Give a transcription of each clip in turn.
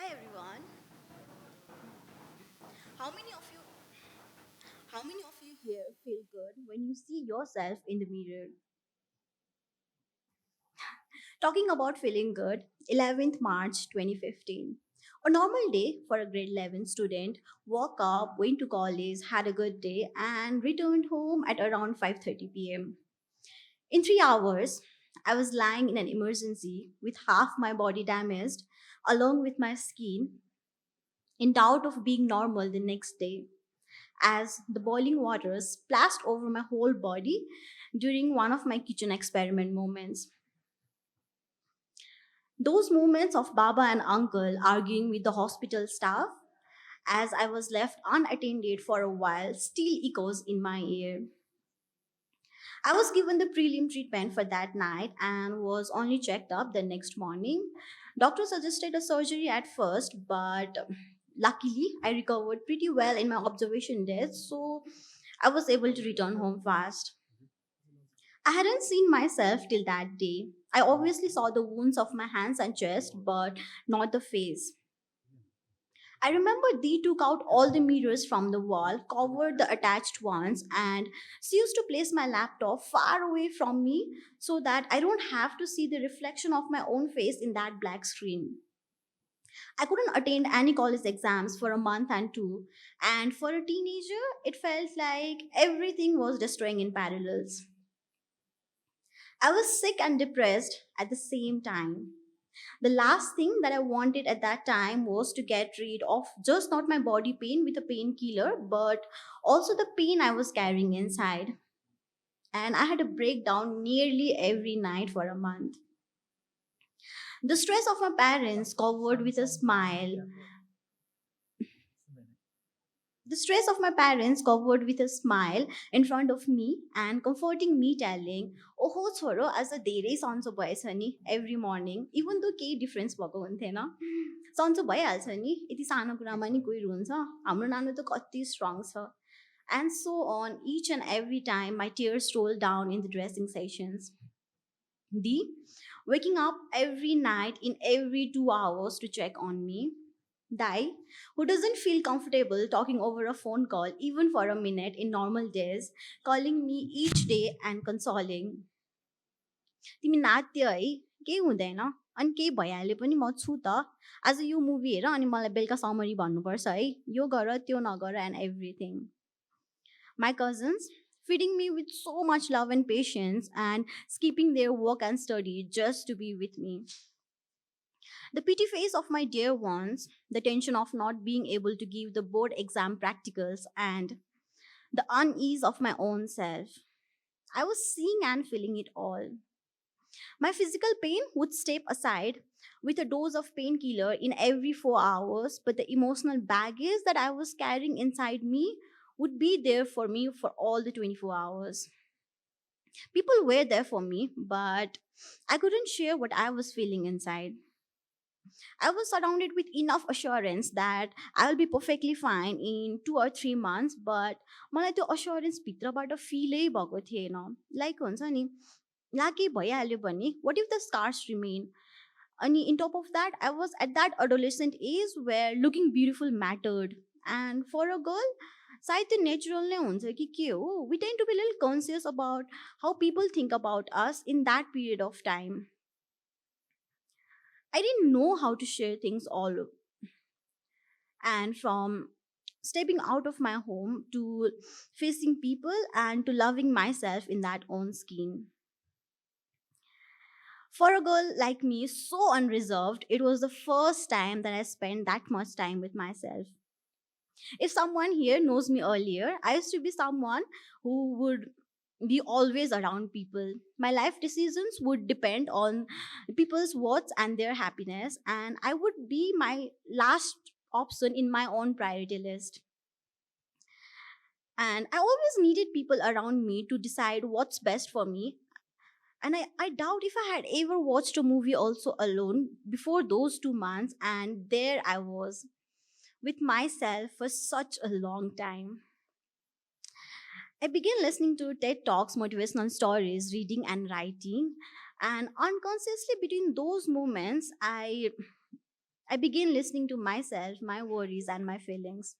Hi everyone. How many of you how many of you here feel good when you see yourself in the mirror? Talking about feeling good, 11th March 2015. A normal day for a grade 11 student, woke up, went to college, had a good day and returned home at around 5:30 p.m. In 3 hours, I was lying in an emergency with half my body damaged along with my skin in doubt of being normal the next day, as the boiling water splashed over my whole body during one of my kitchen experiment moments. Those moments of Baba and Uncle arguing with the hospital staff as I was left unattended for a while still echoes in my ear. I was given the prelim treatment for that night and was only checked up the next morning. Doctor suggested a surgery at first, but luckily I recovered pretty well in my observation days, so I was able to return home fast. I hadn't seen myself till that day. I obviously saw the wounds of my hands and chest, but not the face. I remember they took out all the mirrors from the wall, covered the attached ones, and she used to place my laptop far away from me so that I don't have to see the reflection of my own face in that black screen. I couldn't attend any college exams for a month and two, and for a teenager, it felt like everything was destroying in parallels. I was sick and depressed at the same time. The last thing that I wanted at that time was to get rid of just not my body pain with a painkiller, but also the pain I was carrying inside. And I had a breakdown nearly every night for a month. The stress of my parents covered with a smile The stress of my parents covered with a smile in front of me and comforting me, telling, "Oh, छोरो आज त धेरै सन्चो भएछ नि every morning, even though केही difference भएको हुन्थेन, सन्चो भइहाल्छ नि, यति सानो कुरामा नि कोही रुन्छ, हाम्रो नानु त कति स्ट्रङ छ." And so on, each and every time my tears rolled down in the dressing sessions. The waking up every night in every 2 hours to check on me. Dai, who doesn't feel comfortable talking over a phone call even for a minute in normal days, calling me each day and consoling. तिमी नाच्य है, केही हुँदैन, अनि केही भइहाले पनि म छु त। आज यो मुभी हेर अनि मलाई बेलुका समरी भन्नुपर्छ है, यो गर त्यो नगर and everything. My cousins, feeding me with so much love and patience and skipping their work and study just to be with me. The pity face of my dear ones, the tension of not being able to give the board exam practicals, and the unease of my own self. I was seeing and feeling it all. My physical pain would step aside with a dose of painkiller in every 4 hours, but the emotional baggage that I was carrying inside me would be there for me for all the 24 hours. People were there for me, but I couldn't share what I was feeling inside. I was surrounded with enough assurance that I will be perfectly fine in 2 or 3 months, but मलाई त्यो assurance भित्रबाट फिलै भएको थिएन. Like हुन्छ नि, ला केही भइहाल्यो भने what if the scars remain? अनि in top of that, I was at that adolescent age where looking beautiful mattered. And for a girl, सायद त्यो नेचुरल नै हुन्छ कि के हो, we tend to be a little conscious about how people think about us in that period of time. I didn't know how to share things all, and from stepping out of my home to facing people and to loving myself in that own skin. For a girl like me, so unreserved, it was the first time that I spent that much time with myself. If someone here knows me earlier, I used to be someone who would be always around people. My life decisions would depend on people's words and their happiness, and I would be my last option in my own priority list. And I always needed people around me to decide what's best for me. And I doubt if I had ever watched a movie also alone before those 2 months, and there I was with myself for such a long time. I began listening to TED Talks, motivational stories, reading and writing, and unconsciously between those moments, I I began listening to myself, my worries, and my feelings.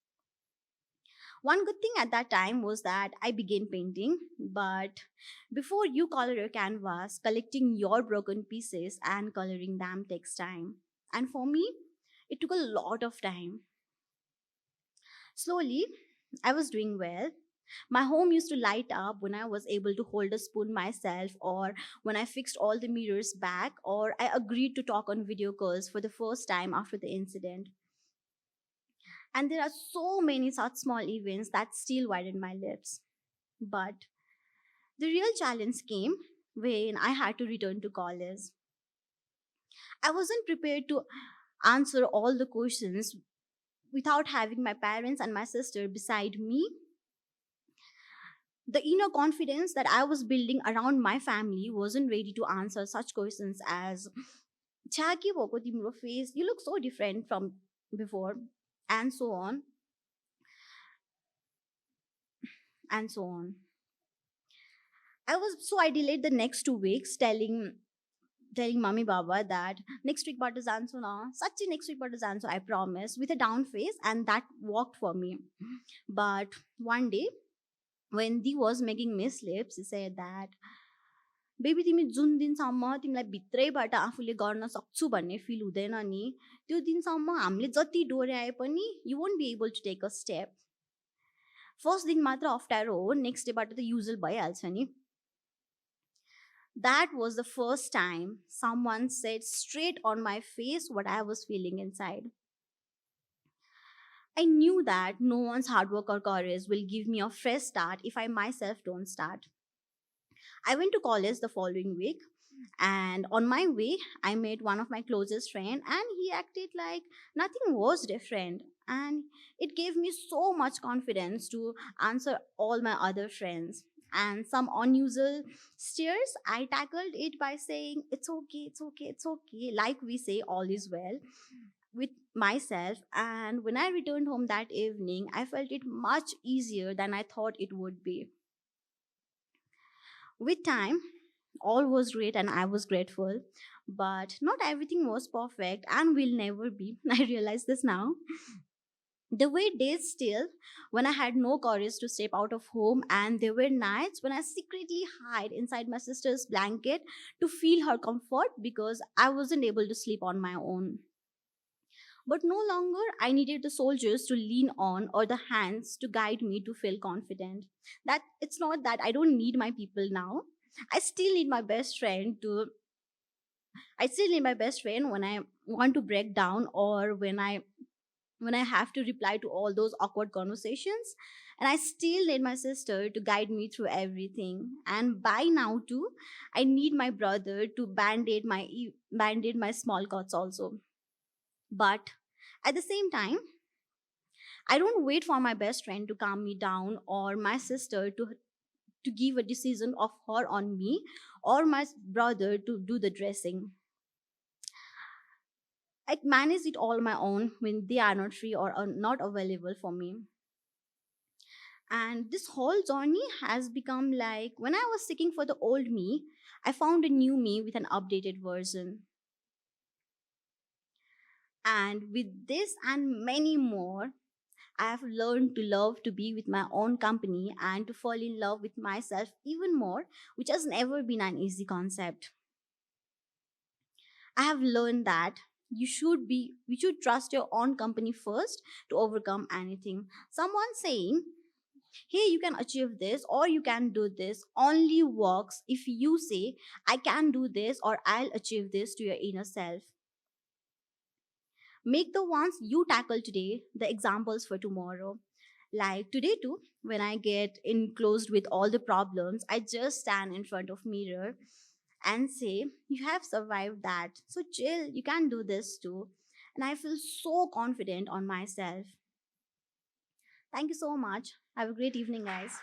One good thing at that time was that I began painting, but before you color a canvas, collecting your broken pieces and coloring them takes time. And for me, it took a lot of time. Slowly, I was doing well. My home used to light up when I was able to hold a spoon myself, or when I fixed all the mirrors back, or I agreed to talk on video calls for the first time after the incident. And there are so many such small events that still widen my lips. But the real challenge came when I had to return to college. I wasn't prepared to answer all the questions without having my parents and my sister beside me. The inner confidence that I was building around my family wasn't ready to answer such questions as "Cha ke bhako timro face? You look so different from before," and so on and so on. I delayed the next 2 weeks telling mommy baba that next week but is answer na sachi next week but is answer, I promise, with a down face, and that worked for me. But one day when Dee was making me sleep, she said that baby तिमी जुन दिनसम्म तिमीलाई भित्रैबाट आफूले गर्न सक्छु भन्ने fill हुँदैन नि, त्यो दिनसम्म हामीले जति डोर्याए पनि you won't be able to take a step. First दिन मात्र अप्ठ्यारो हो, नेक्स्ट डेबाट त युजल भइहाल्छ नि. That was the first time someone said straight on my face what I was feeling inside. I knew that no one's hard work or courage will give me a fresh start if I myself don't start. I went to college the following week, and on my way, I met one of my closest friend, and he acted like nothing was different. And it gave me so much confidence to answer all my other friends. And some unusual stares, I tackled it by saying, "It's okay, it's okay, it's okay," like we say, all is well, with myself. And when I returned home that evening, I felt it much easier than I thought it would be. With time, all was great and I was grateful, but not everything was perfect and will never be. I realize this now. There were days still when I had no courage to step out of home, and there were nights when I secretly hide inside my sister's blanket to feel her comfort because I wasn't able to sleep on my own. But no longer I needed the soldiers to lean on or the hands to guide me to feel confident. That it's not that I don't need my people now. I still need my best friend to I still need my best friend when I want to break down, or when I have to reply to all those awkward conversations. And I still need my sister to guide me through everything. And by now too, I need my brother to band-aid my small cuts also. But at the same time, I don't wait for my best friend to calm me down, or my sister to give a decision of her on me, or my brother to do the dressing. I manage it all my own when they are not free or are not available for me. And this whole journey has become like when I was seeking for the old me, I found a new me with an updated version. And with this and many more, I have learned to love to be with my own company and to fall in love with myself even more, which has never been an easy concept. I have learned that you should trust your own company first to overcome anything. Someone saying, "Hey, you can achieve this or you can do this," only works if you say, "I can do this" or "I'll achieve this" to your inner self. Make the ones you tackle today the examples for tomorrow. Like today too, when I get enclosed with all the problems, I just stand in front of mirror and say, "You have survived that. So chill, you can do this too." And I feel so confident on myself. Thank you so much. Have a great evening, guys.